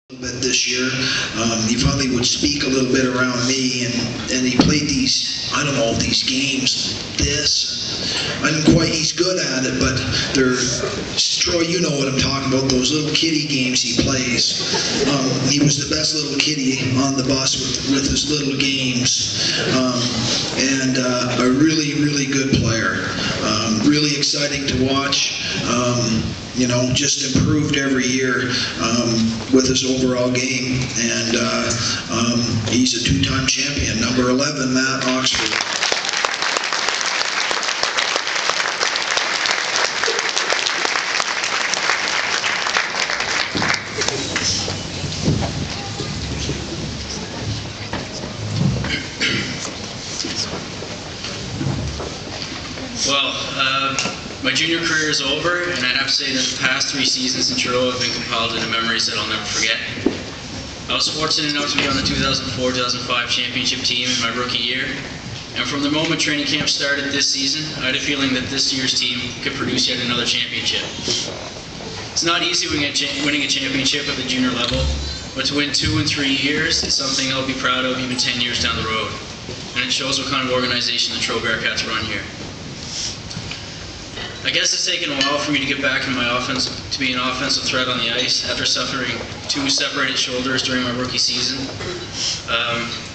Bit this year. He finally would speak a little bit around me, and he played these, I don't know, these games, he's good at it, but Troy, you know what I'm talking about, those little kiddie games he plays. He was the best little kiddie on the bus with his little games, and a really, really good player. Really exciting to watch. Just improved every year with his overall game, and he's a two-time champion. Number 11, Matt Oxford. My junior career is over, and I'd have to say that the past 3 seasons in Truro have been compiled into memories that I'll never forget. I was fortunate enough to be on the 2004-2005 championship team in my rookie year, and from the moment training camp started this season, I had a feeling that this year's team could produce yet another championship. It's not easy winning a championship at the junior level, but to win 2 in 3 years is something I'll be proud of even 10 years down the road, and it shows what kind of organization the Truro Bearcats run here. I guess it's taken a while for me to get back in my offense, to be an offensive threat on the ice after suffering 2 separated shoulders during my rookie season.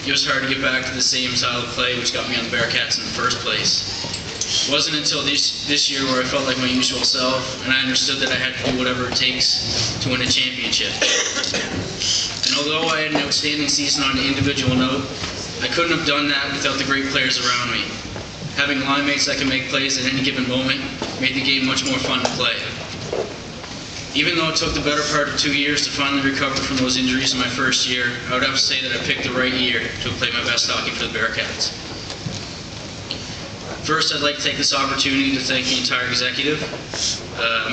It was hard to get back to the same style of play which got me on the Bearcats in the first place. It wasn't until this year where I felt like my usual self, and I understood that I had to do whatever it takes to win a championship. And although I had an outstanding season on an individual note, I couldn't have done that without the great players around me. Having line mates that can make plays at any given moment made the game much more fun to play. Even though it took the better part of 2 years to finally recover from those injuries in my first year, I would have to say that I picked the right year to have played my best hockey for the Bearcats. First, I'd like to take this opportunity to thank the entire executive,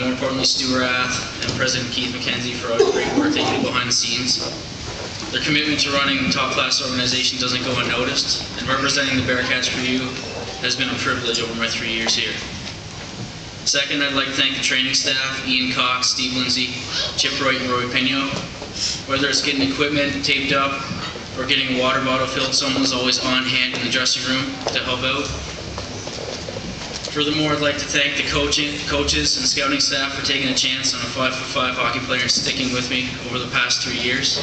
more importantly Stu Rath and President Keith McKenzie for all the great work they do behind the scenes. Their commitment to running a top-class organization doesn't go unnoticed, and representing the Bearcats for you has been a privilege over my 3 years here. Second, I'd like to thank the training staff, Ian Cox, Steve Lindsay, Chip Wright, and Roy Pino. Whether it's getting equipment taped up or getting a water bottle filled, someone's always on hand in the dressing room to help out. Furthermore, I'd like to thank the coaches and scouting staff for taking a chance on a 5'5" hockey player and sticking with me over the past 3 years.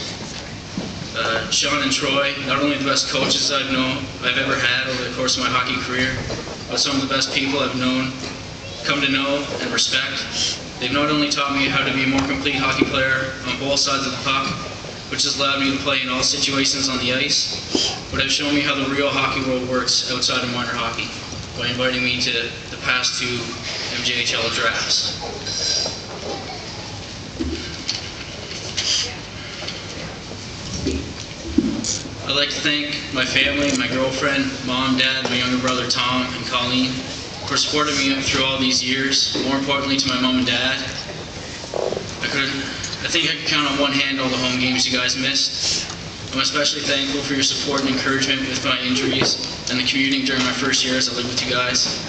Sean and Troy, not only the best coaches I've ever had over the course of my hockey career, but some of the best people I've come to know and respect. They've not only taught me how to be a more complete hockey player on both sides of the puck, which has allowed me to play in all situations on the ice, but have shown me how the real hockey world works outside of minor hockey by inviting me to the past 2 MJHL drafts. I'd like to thank my family, my girlfriend, mom, dad, my younger brother Tom, and Colleen for supporting me through all these years. More importantly, to my mom and dad. I think I can count on one hand all the home games you guys missed. I'm especially thankful for your support and encouragement with my injuries and the commuting during my first year as I lived with you guys.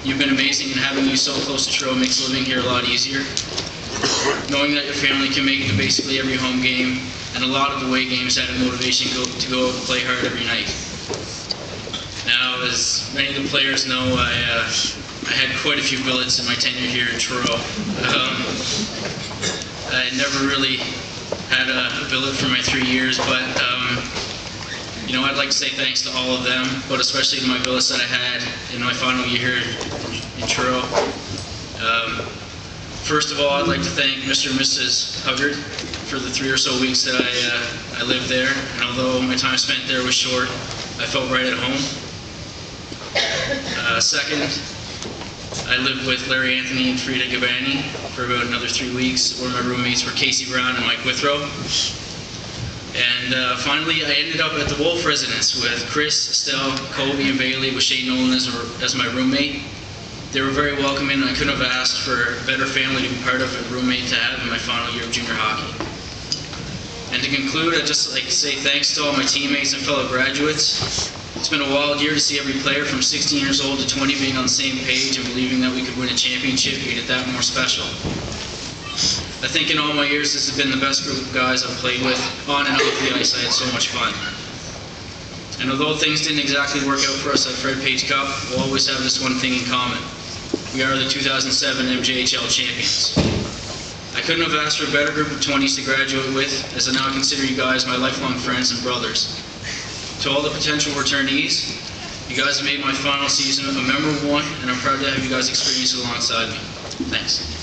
You've been amazing, and having you so close to Truro makes living here a lot easier. Knowing that your family can make it to basically every home game and a lot of the away games added motivation to go out and play hard every night. Now, as many of the players know, I had quite a few billets in my tenure here in Truro. I never really had a billet for my 3 years, but I'd like to say thanks to all of them, but especially to my billets that I had in my final year here in Truro. First of all, I'd like to thank Mr. and Mrs. Huggard for the 3 or so weeks that I lived there, and although my time spent there was short, I felt right at home. Second, I lived with Larry Anthony and Frida Gavani for about another 3 weeks, where my roommates were Casey Brown and Mike Withrow. And finally, I ended up at the Wolf residence with Chris, Estelle, Kobe, and Bailey, with Shane Nolan as my roommate. They were very welcoming, and I couldn't have asked for a better family to be part of, a roommate to have in my final year of junior hockey. And to conclude, I'd just like to say thanks to all my teammates and fellow graduates. It's been a wild year to see every player from 16 years old to 20 being on the same page and believing that we could win a championship made it that more special. I think in all my years, this has been the best group of guys I've played with. On and off the ice, I had so much fun. And although things didn't exactly work out for us at Fred Page Cup, we'll always have this one thing in common. We are the 2007 MJHL champions. I couldn't have asked for a better group of 20s to graduate with, as I now consider you guys my lifelong friends and brothers. To all the potential returnees, you guys have made my final season a memorable one, and I'm proud to have you guys experience it alongside me. Thanks.